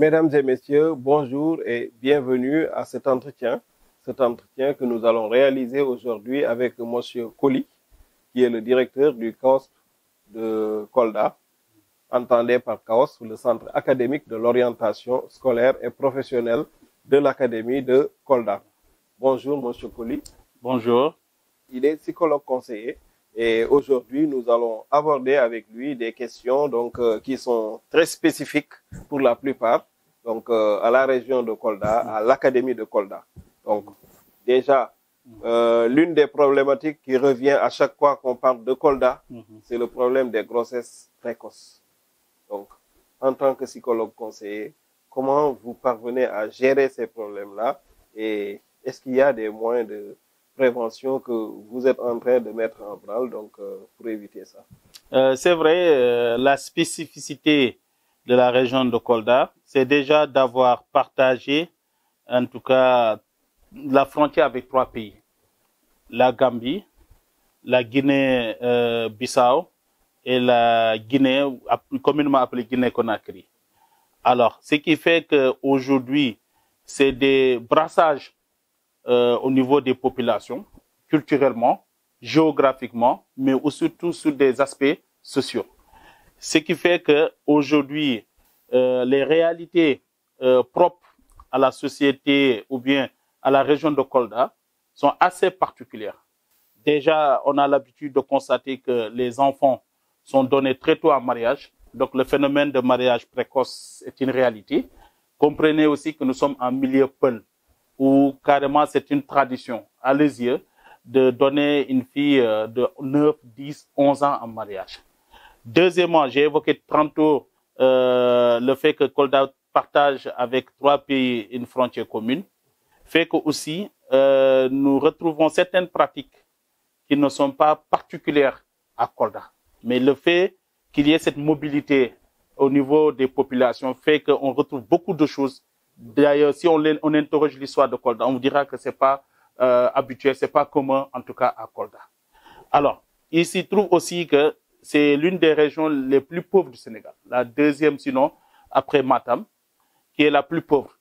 Mesdames et messieurs, bonjour et bienvenue à cet entretien que nous allons réaliser aujourd'hui avec Monsieur Coly, qui est le directeur du CAOSP de Kolda, entendez par CAOSP le Centre académique de l'orientation scolaire et professionnelle de l'Académie de Kolda. Bonjour Monsieur Coly. Bonjour. Il est psychologue conseiller. Et aujourd'hui, nous allons aborder avec lui des questions qui sont très spécifiques pour la plupart, à la région de Kolda, à l'Académie de Kolda. Donc, déjà, l'une des problématiques qui revient à chaque fois qu'on parle de Kolda, c'est le problème des grossesses précoces. Donc, en tant que psychologue conseiller, comment vous parvenez à gérer ces problèmes-là et est-ce qu'il y a des moyens de prévention que vous êtes en train de mettre en branle pour éviter ça? C'est vrai, la spécificité de la région de Kolda, c'est déjà d'avoir partagé, en tout cas, la frontière avec 3 pays. La Gambie, la Guinée-Bissau et la Guinée, communément appelée Guinée-Conakry. Alors, ce qui fait qu'aujourd'hui, c'est des brassages au niveau des populations, culturellement, géographiquement, mais aussi surtout sur des aspects sociaux. Ce qui fait qu'aujourd'hui, les réalités propres à la société ou bien à la région de Kolda sont assez particulières. Déjà, on a l'habitude de constater que les enfants sont donnés très tôt en mariage. Donc, le phénomène de mariage précoce est une réalité. Comprenez aussi que nous sommes en milieu peul, où carrément c'est une tradition à les yeux de donner une fille de 9, 10, 11 ans en mariage. Deuxièmement, j'ai évoqué tantôt le fait que Kolda partage avec 3 pays une frontière commune, fait que aussi nous retrouvons certaines pratiques qui ne sont pas particulières à Kolda. Mais le fait qu'il y ait cette mobilité au niveau des populations fait qu'on retrouve beaucoup de choses. D'ailleurs, si on interroge l'histoire de Kolda, on vous dira que c'est pas habituel, c'est pas commun, en tout cas à Kolda. Alors, il s'y trouve aussi que c'est l'une des régions les plus pauvres du Sénégal, la deuxième sinon après Matam, qui est la plus pauvre.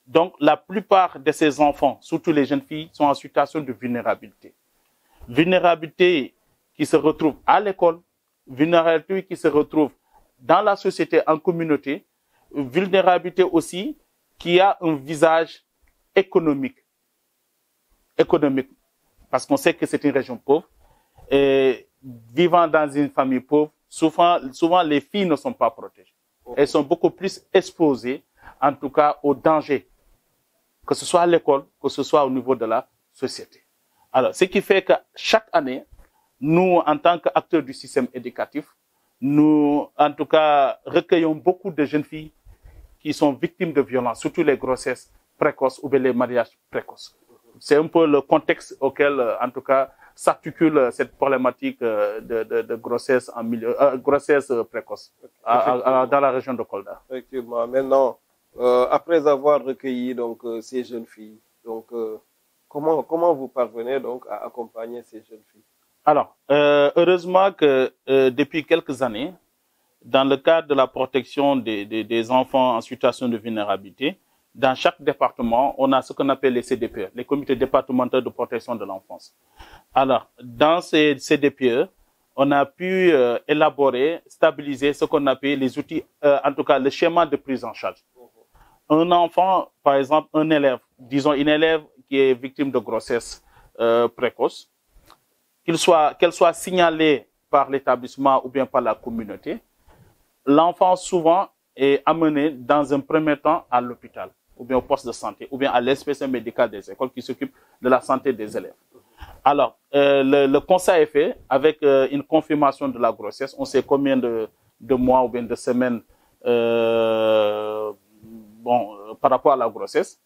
Donc, la plupart de ces enfants, surtout les jeunes filles, sont en situation de vulnérabilité. Vulnérabilité qui se retrouve à l'école, vulnérabilité qui se retrouve dans la société, en communauté, vulnérabilité aussi qui a un visage économique. Parce qu'on sait que c'est une région pauvre. Et vivant dans une famille pauvre, souvent les filles ne sont pas protégées. Elles sont beaucoup plus exposées, en tout cas, aux dangers, que ce soit à l'école, que ce soit au niveau de la société. Alors, ce qui fait que chaque année, nous, en tant qu'acteurs du système éducatif, nous, en tout cas, recueillons beaucoup de jeunes filles qui sont victimes de violences, surtout les grossesses précoces ou bien les mariages précoces. C'est un peu le contexte auquel, en tout cas, s'articule cette problématique de grossesse grossesse précoce dans la région de Kolda. Effectivement. Maintenant, après avoir recueilli ces jeunes filles, comment vous parvenez à accompagner ces jeunes filles? Alors, heureusement que depuis quelques années, dans le cadre de la protection des enfants en situation de vulnérabilité, dans chaque département, on a ce qu'on appelle les CDPE, les comités départementaux de protection de l'enfance. Alors, dans ces CDPE, on a pu élaborer, stabiliser ce qu'on appelle les outils, en tout cas le schéma de prise en charge. Un enfant, par exemple, un élève, disons une élève qui est victime de grossesse précoce, qu'elle soit signalée par l'établissement ou bien par la communauté, l'enfant souvent est amené dans un premier temps à l'hôpital, ou bien au poste de santé, ou bien à l'inspection médicale des écoles qui s'occupe de la santé des élèves. Alors, le constat est fait avec une confirmation de la grossesse. On sait combien de mois ou bien de semaines par rapport à la grossesse.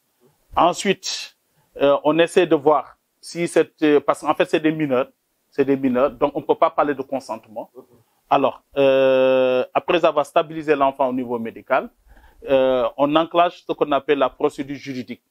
Ensuite, on essaie de voir si parce qu'en fait, c'est des mineurs, donc on ne peut pas parler de consentement. Alors, après avoir stabilisé l'enfant au niveau médical, on enclenche ce qu'on appelle la procédure juridique.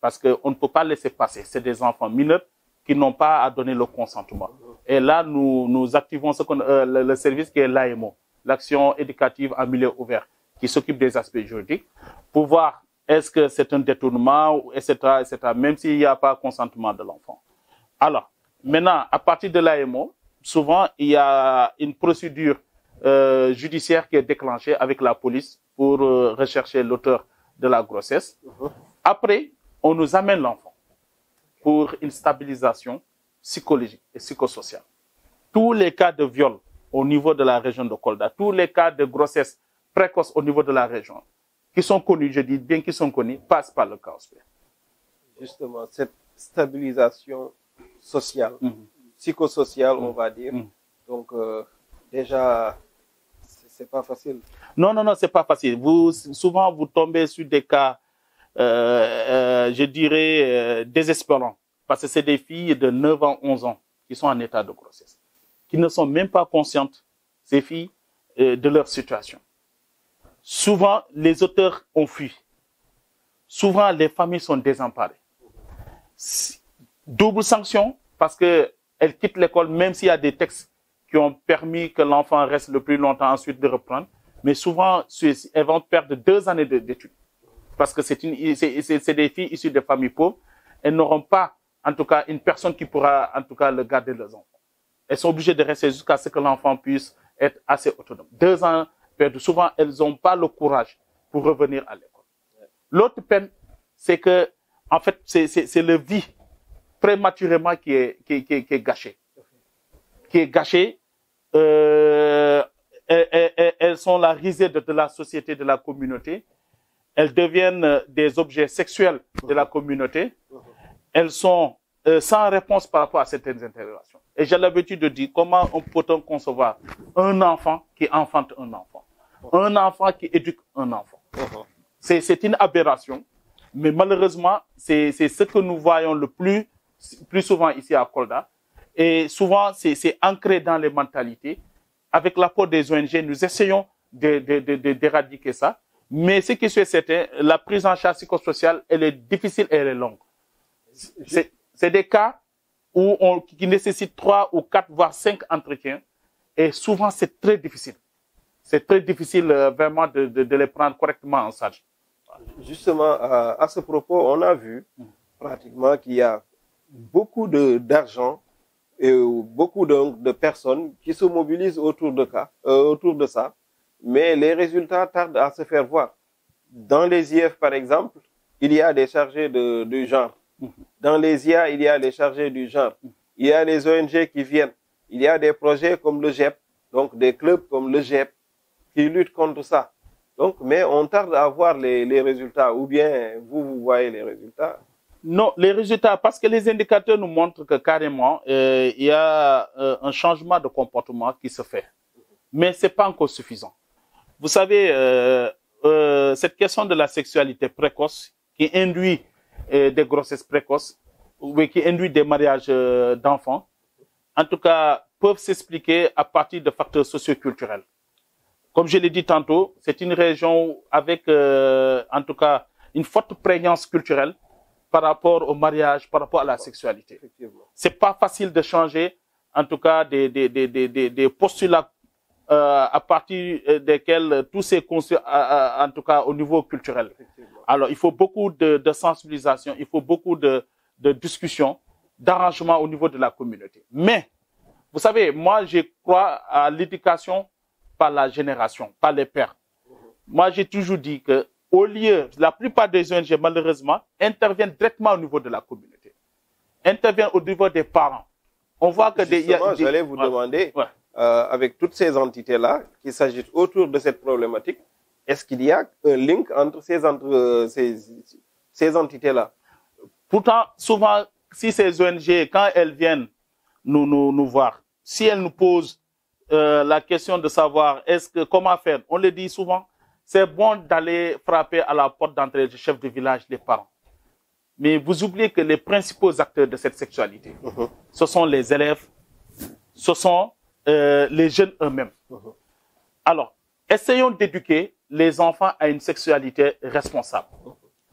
Parce qu'on ne peut pas laisser passer. C'est des enfants mineurs qui n'ont pas à donner le consentement. Et là, nous activons le service qui est l'AMO, l'action éducative en milieu ouvert, qui s'occupe des aspects juridiques, pour voir est-ce que c'est un détournement, etc., etc., même s'il n'y a pas consentement de l'enfant. Alors, maintenant, à partir de l'AMO, souvent, il y a une procédure judiciaire qui est déclenchée avec la police pour rechercher l'auteur de la grossesse. Après, on nous amène l'enfant pour une stabilisation psychologique et psychosociale. Tous les cas de viol au niveau de la région de Kolda, tous les cas de grossesse précoce au niveau de la région, qui sont connus, je dis bien qu'ils sont connus, passent par le CAOSP. Justement, cette stabilisation sociale, psychosociale, on va dire. Donc, déjà, c'est pas facile. Non, non, non, c'est pas facile. Souvent, vous tombez sur des cas, je dirais, désespérants. Parce que c'est des filles de 9 ans, 11 ans qui sont en état de grossesse, qui ne sont même pas conscientes, ces filles, de leur situation. Souvent, les auteurs ont fui. Souvent, les familles sont désemparées. Double sanction, parce qu'elles quittent l'école, même s'il y a des textes qui ont permis que l'enfant reste le plus longtemps ensuite de reprendre. Mais souvent, elles vont perdre 2 années d'études. Parce que c'est des filles issues de familles pauvres. Elles n'auront pas, en tout cas, une personne qui pourra, en tout cas, le garder leurs enfants. Elles sont obligées de rester jusqu'à ce que l'enfant puisse être assez autonome. 2 ans perdus. Souvent, elles n'ont pas le courage pour revenir à l'école. L'autre peine, c'est que, en fait, c'est le vie prématurément qui est gâché. Qui est gâché. Elles sont la risée de la société, de la communauté. Elles deviennent des objets sexuels de la communauté. Elles sont sans réponse par rapport à certaines interrogations. Et j'ai l'habitude de dire comment peut-on concevoir un enfant qui enfante un enfant, un enfant qui éduque un enfant. C'est une aberration, mais malheureusement, c'est ce que nous voyons le plus souvent ici à Kolda. Et souvent, c'est ancré dans les mentalités. Avec l'apport des ONG, nous essayons d'éradiquer ça. Mais ce qui est certain, la prise en charge psychosociale, elle est difficile et elle est longue. C'est des cas qui nécessitent 3 ou 4, voire 5 entretiens. Et souvent, c'est très difficile. C'est très difficile vraiment de les prendre correctement en charge. Justement, à ce propos, on a vu pratiquement qu'il y a beaucoup d'argent et beaucoup de personnes qui se mobilisent autour de ça, mais les résultats tardent à se faire voir. Dans les IF, par exemple, il y a des chargés du genre. Dans les IA, il y a les chargés du genre. Il y a les ONG qui viennent. Il y a des projets comme le GEP, donc des clubs comme le GEP qui luttent contre ça. Donc, mais on tarde à voir les résultats, ou bien vous voyez les résultats. Non, les résultats, parce que les indicateurs nous montrent que carrément, il y a un changement de comportement qui se fait. Mais c'est pas encore suffisant. Vous savez, cette question de la sexualité précoce qui induit des grossesses précoces, ou qui induit des mariages d'enfants, en tout cas, peuvent s'expliquer à partir de facteurs socioculturels. Comme je l'ai dit tantôt, c'est une région avec, en tout cas, une forte prégnance culturelle par rapport au mariage, par rapport à la sexualité. C'est pas facile de changer, en tout cas, des postulats à partir desquels tout s'est construit, en tout cas, au niveau culturel. Alors, il faut beaucoup de sensibilisation, il faut beaucoup de discussions, d'arrangements au niveau de la communauté. Mais, vous savez, moi, je crois à l'éducation par la génération, par les pères. Moi, j'ai toujours dit que, au lieu, la plupart des ONG, malheureusement, interviennent directement au niveau de la communauté, interviennent au niveau des parents. On voit que j'allais vous demander, avec toutes ces entités-là qui s'agitent autour de cette problématique, est-ce qu'il y a un link entre ces entités-là? Pourtant, souvent, si ces ONG, quand elles viennent nous voir, si elles nous posent la question de savoir comment faire, on le dit souvent, c'est bon d'aller frapper à la porte d'entrée du chef de village, des parents. Mais vous oubliez que les principaux acteurs de cette sexualité, ce sont les élèves, ce sont les jeunes eux-mêmes. Alors, essayons d'éduquer les enfants à une sexualité responsable.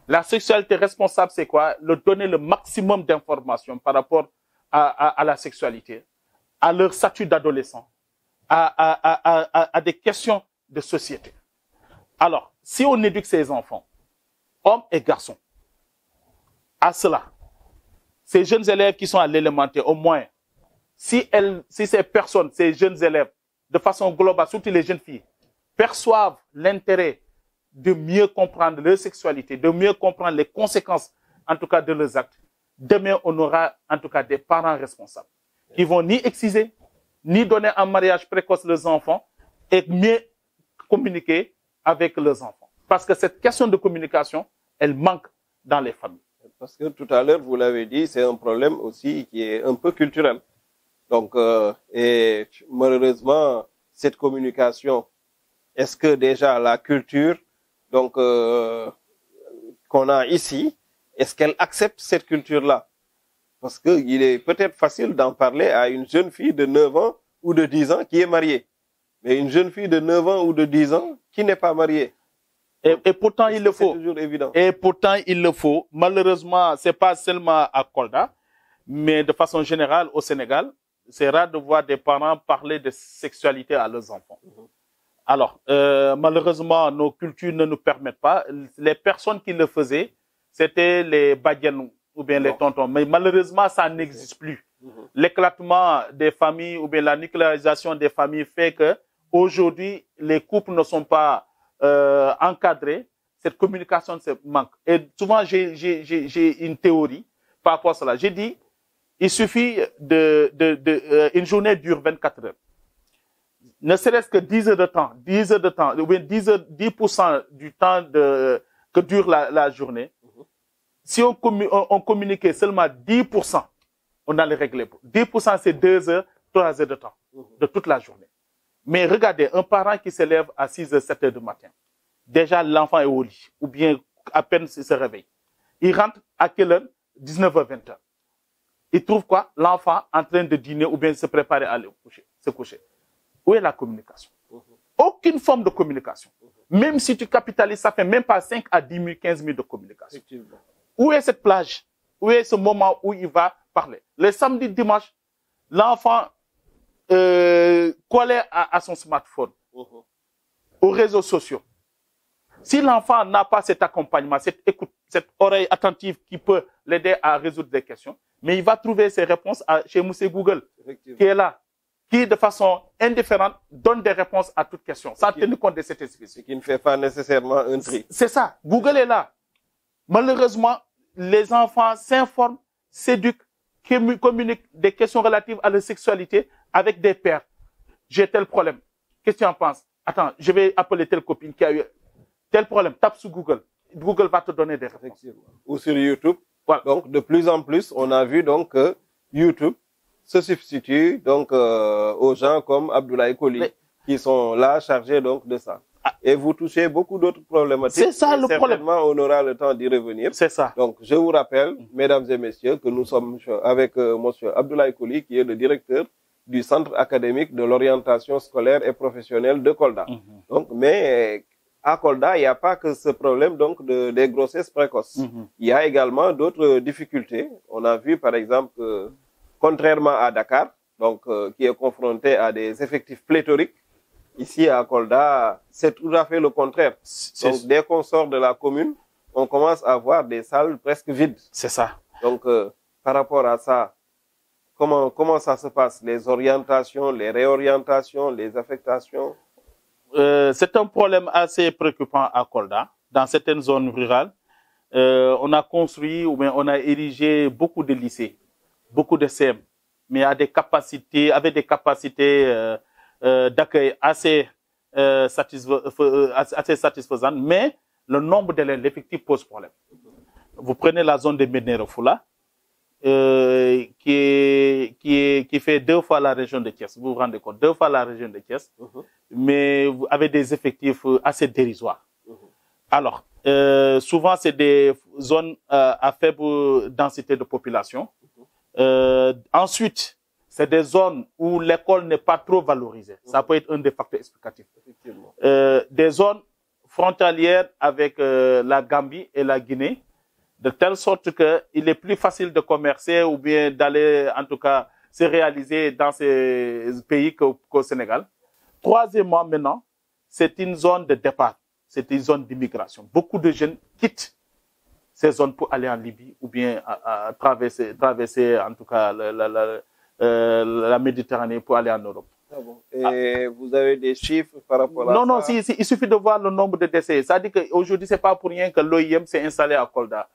La sexualité responsable, c'est quoi? Leur donner le maximum d'informations par rapport à la sexualité, à leur statut d'adolescent, à des questions de société. Alors, si on éduque ces enfants, hommes et garçons, à cela, ces jeunes élèves qui sont à l'élémentaire, au moins, si ces personnes, ces jeunes élèves, de façon globale, surtout les jeunes filles, perçoivent l'intérêt de mieux comprendre leur sexualité, de mieux comprendre les conséquences, en tout cas, de leurs actes, demain, on aura, en tout cas, des parents responsables qui vont ni exciser, ni donner en mariage précoce leurs enfants et mieux communiquer avec leurs enfants. Parce que cette question de communication, elle manque dans les familles. Parce que tout à l'heure, vous l'avez dit, c'est un problème aussi qui est un peu culturel. Donc, et malheureusement, cette communication, est-ce que déjà la culture, donc, qu'on a ici, est-ce qu'elle accepte cette culture-là? Parce que il est peut-être facile d'en parler à une jeune fille de 9 ans ou de 10 ans qui est mariée. Mais une jeune fille de 9 ans ou de 10 ans qui n'est pas mariée. Et pourtant, il le faut. C'est toujours évident. Et pourtant, il le faut. Malheureusement, c'est pas seulement à Kolda, mais de façon générale au Sénégal, c'est rare de voir des parents parler de sexualité à leurs enfants. Alors, malheureusement, nos cultures ne nous permettent pas. Les personnes qui le faisaient, c'était les badianou ou bien les tontons. Mais malheureusement, ça n'existe plus. L'éclatement des familles ou bien la nucléarisation des familles fait que aujourd'hui, les couples ne sont pas encadrés. Cette communication se manque. Et souvent, j'ai une théorie par rapport à cela. J'ai dit, il suffit une journée dure 24 heures. Ne serait-ce que 10 heures de temps, ou bien 10% du temps que dure la journée. Si on communiquait seulement 10%, on allait régler. 10%, c'est 2 heures, 3 heures de temps de toute la journée. Mais regardez, un parent qui se lève à 6 heures, 7 heures du matin, déjà l'enfant est au lit, ou bien à peine il se réveille. Il rentre à quelle heure? 19h, 20h. Il trouve quoi? L'enfant en train de dîner ou bien se préparer à aller se coucher. Où est la communication? Aucune forme de communication. Même si tu capitalises, ça fait même pas 5 à 10 000, 15 000 de communication. Où est cette plage? Où est ce moment où il va parler? Le samedi, dimanche, l'enfant collé à son smartphone, aux réseaux sociaux. Si l'enfant n'a pas cet accompagnement, cette écoute, cette oreille attentive qui peut l'aider à résoudre des questions, mais il va trouver ses réponses chez Monsieur Google, qui est là, qui de façon indifférente donne des réponses à toutes questions, sans tenir compte de cette espèce. Qui ne fait pas nécessairement un tri. C'est ça. Google est là. Malheureusement, les enfants s'informent, s'éduquent, communiquent des questions relatives à la sexualité avec des pères. J'ai tel problème. Qu'est-ce que tu en penses? Attends, je vais appeler telle copine qui a eu tel problème. Tape sur Google. Google va te donner des réponses. Ou sur YouTube. Voilà. Donc, de plus en plus, on a vu donc que YouTube se substitue donc aux gens comme Abdoulaye Koli, qui sont là chargés donc de ça. Et vous touchez beaucoup d'autres problématiques. C'est ça le problème. Certainement, on aura le temps d'y revenir. C'est ça. Donc, je vous rappelle, mesdames et messieurs, que nous sommes avec monsieur Abdoulaye Koli, qui est le directeur du Centre académique de l'orientation scolaire et professionnelle de Kolda. Donc, mais à Kolda, il n'y a pas que ce problème donc des grossesses précoces. Il y a également d'autres difficultés. On a vu, par exemple, contrairement à Dakar, donc qui est confronté à des effectifs pléthoriques, ici à Kolda, c'est tout à fait le contraire. Donc, dès qu'on sort de la commune, on commence à voir des salles presque vides. C'est ça. Donc, par rapport à ça, comment ça se passe? Les orientations, les réorientations, les affectations? C'est un problème assez préoccupant à Kolda. Dans certaines zones rurales, on a construit ou bien on a érigé beaucoup de lycées, beaucoup de CM, mais avec des capacités d'accueil assez satisfaisantes, mais le nombre d'élèves, l'effectif pose problème. Vous prenez la zone de Médina-Foula, qui fait 2 fois la région de Thiès. Vous vous rendez compte, 2 fois la région de Thiès, mais avec des effectifs assez dérisoires. Alors, souvent, c'est des zones à faible densité de population. Ensuite, c'est des zones où l'école n'est pas trop valorisée. Ça peut être un des facteurs explicatifs. Des zones frontalières avec la Gambie et la Guinée, de telle sorte qu'il est plus facile de commercer ou bien d'aller, en tout cas, se réaliser dans ces pays qu'au Sénégal. Troisièmement, maintenant, c'est une zone de départ. c'est une zone d'immigration. Beaucoup de jeunes quittent ces zones pour aller en Libye ou bien à traverser en tout cas la Méditerranée pour aller en Europe. Ah bon. Et vous avez des chiffres par rapport à non, ça? Non, il suffit de voir le nombre de décès. Ça dit qu'aujourd'hui, c'est pas pour rien que l'OIM s'est installé à Kolda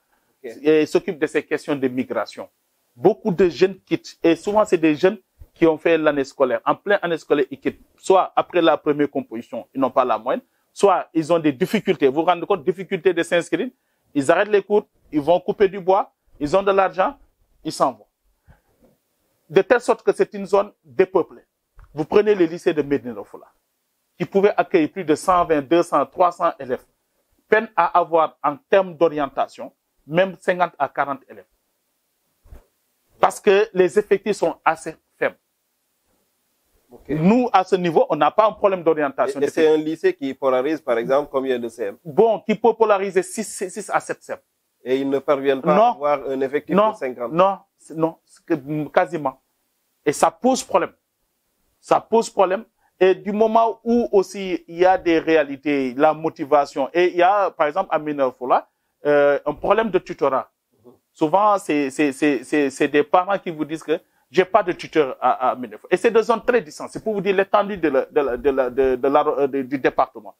et s'occupe de ces questions de migration. Beaucoup de jeunes quittent et souvent, c'est des jeunes qui ont fait l'année scolaire. En pleine année scolaire, ils quittent. Soit après la première composition, ils n'ont pas la moyenne, soit ils ont des difficultés. Vous vous rendez compte, difficultés de s'inscrire. Ils arrêtent les cours, ils vont couper du bois, ils ont de l'argent, ils s'en vont. De telle sorte que c'est une zone dépeuplée. Vous prenez le lycée de Médina Foula, qui pouvait accueillir plus de 120, 200, 300 élèves. Peine à avoir en termes d'orientation, même 50 à 40 élèves. Parce que les effectifs sont assez faibles. Okay. Nous, à ce niveau, on n'a pas un problème d'orientation. Et c'est un lycée qui polarise, par exemple, combien de CM? Bon, qui peut polariser 6 à 7 CM. Et ils ne parviennent pas à avoir un effectif de 50? Non, quasiment. Et ça pose problème. Ça pose problème. Et du moment où aussi il y a des réalités, la motivation, et il y a, par exemple, à Médina-Foula, un problème de tutorat. Souvent, c'est des parents qui vous disent que j'ai pas de tuteur à Médina-Foula. Et c'est des zones très distantes. C'est pour vous dire l'étendue du département,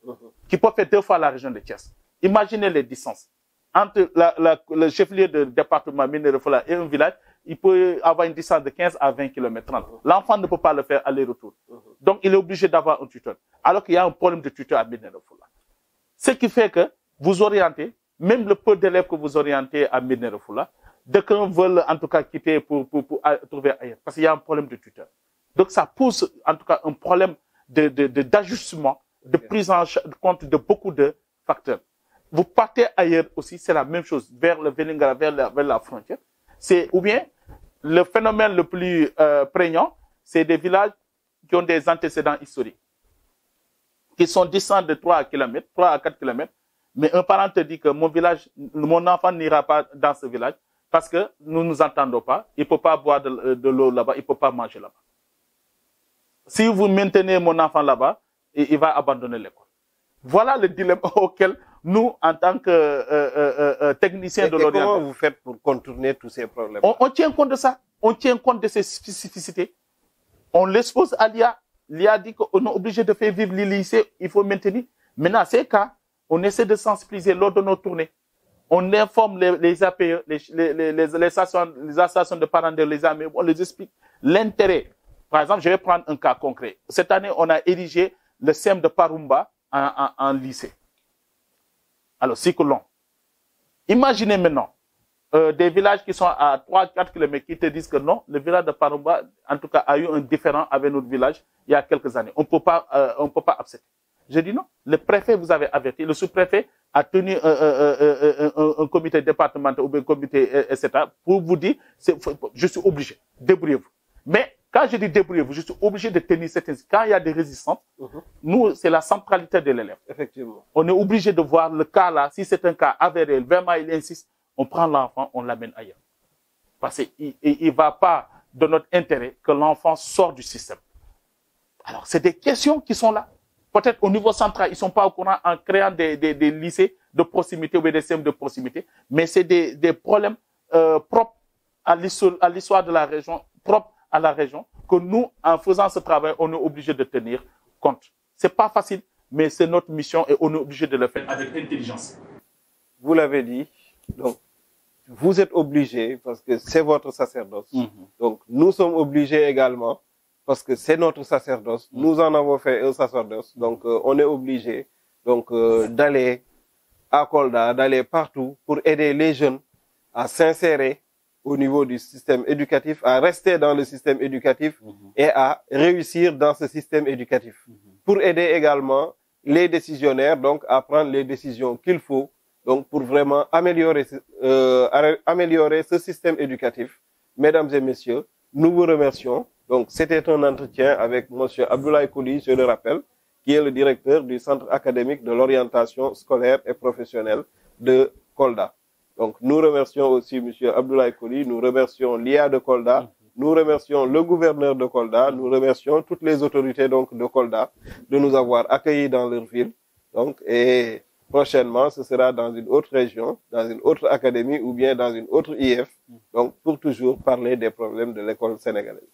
qui peut faire 2 fois la région de Thiès. Imaginez les distances. Entre le chef-lieu de département Médina-Foula et un village, il peut avoir une distance de 15 à 20 km 30. L'enfant ne peut pas le faire aller-retour. Donc, il est obligé d'avoir un tuteur. Alors qu'il y a un problème de tuteur à Médina-Foula. Ce qui fait que vous orientez, même le peu d'élèves que vous orientez à Médina-Foula, dès qu'on veut en tout cas quitter pour trouver ailleurs. Parce qu'il y a un problème de tuteur. Donc, ça pose en tout cas un problème d'ajustement, de prise en compte de beaucoup de facteurs. Vous partez ailleurs aussi, c'est la même chose, vers le Vélingara, vers la frontière. Ou bien, le phénomène le plus prégnant, c'est des villages qui ont des antécédents historiques, qui sont distants de 3 à 4 km. Mais un parent te dit que mon enfant n'ira pas dans ce village parce que nous ne nous entendons pas, il ne peut pas boire de l'eau là-bas, il ne peut pas manger là-bas. Si vous maintenez mon enfant là-bas, il va abandonner l'école. Voilà le dilemme auquel nous, en tant que techniciens de l'orientation... Comment vous faites pour contourner tous ces problèmes? On tient compte de ça. On tient compte de ces spécificités. On l'expose à l'IA. L'IA dit qu'on est obligé de faire vivre les lycées. Il faut maintenir. Maintenant, ces cas, on essaie de sensibiliser lors de nos tournées. On informe les APE, les associations de parents de les AME. On les explique l'intérêt. Par exemple, je vais prendre un cas concret. Cette année, on a érigé le CEM de Parumba en lycée. Alors, cycle long. Imaginez maintenant des villages qui sont à 3-4 km qui te disent que non, le village de Parumba, en tout cas, a eu un différend avec notre village il y a quelques années. On ne peut pas accepter. Je dis non. Le préfet vous avait averti, le sous-préfet a tenu un comité départemental ou un comité, etc. pour vous dire, je suis obligé, débrouillez-vous. Mais quand je dis débrouillez-vous, je suis obligé de tenir certaines... Quand il y a des résistances, nous, c'est la centralité de l'élève. Effectivement. On est obligé de voir le cas là. Si c'est un cas avéré, vraiment il insiste, on prend l'enfant, on l'amène ailleurs. Parce qu'il ne va pas de notre intérêt que l'enfant sorte du système. Alors, c'est des questions qui sont là. Peut-être au niveau central, ils ne sont pas au courant en créant des lycées de proximité ou des CEM de proximité, mais c'est des problèmes propres à l'histoire de la région, propres à la région, que nous, en faisant ce travail, on est obligé de tenir compte. C'est pas facile, mais c'est notre mission et on est obligé de le faire avec intelligence. Vous l'avez dit, donc, vous êtes obligé parce que c'est votre sacerdoce. Donc, nous sommes obligés également parce que c'est notre sacerdoce. Nous en avons fait un sacerdoce. Donc, on est obligé donc d'aller à Kolda, d'aller partout pour aider les jeunes à s'insérer au niveau du système éducatif, à rester dans le système éducatif et à réussir dans ce système éducatif. Pour aider également les décisionnaires donc à prendre les décisions qu'il faut donc pour vraiment améliorer ce système éducatif. Mesdames et messieurs, nous vous remercions. Donc c'était un entretien avec monsieur Abdoulaye Kouli, je le rappelle, qui est le directeur du Centre académique de l'orientation scolaire et professionnelle de Kolda. Donc, nous remercions aussi M. Abdoulaye Kouli, nous remercions l'IA de Kolda, nous remercions le gouverneur de Kolda, nous remercions toutes les autorités donc de Kolda de nous avoir accueillis dans leur ville. Donc, et prochainement, ce sera dans une autre région, dans une autre académie ou bien dans une autre IF. Donc, pour toujours parler des problèmes de l'école sénégalaise.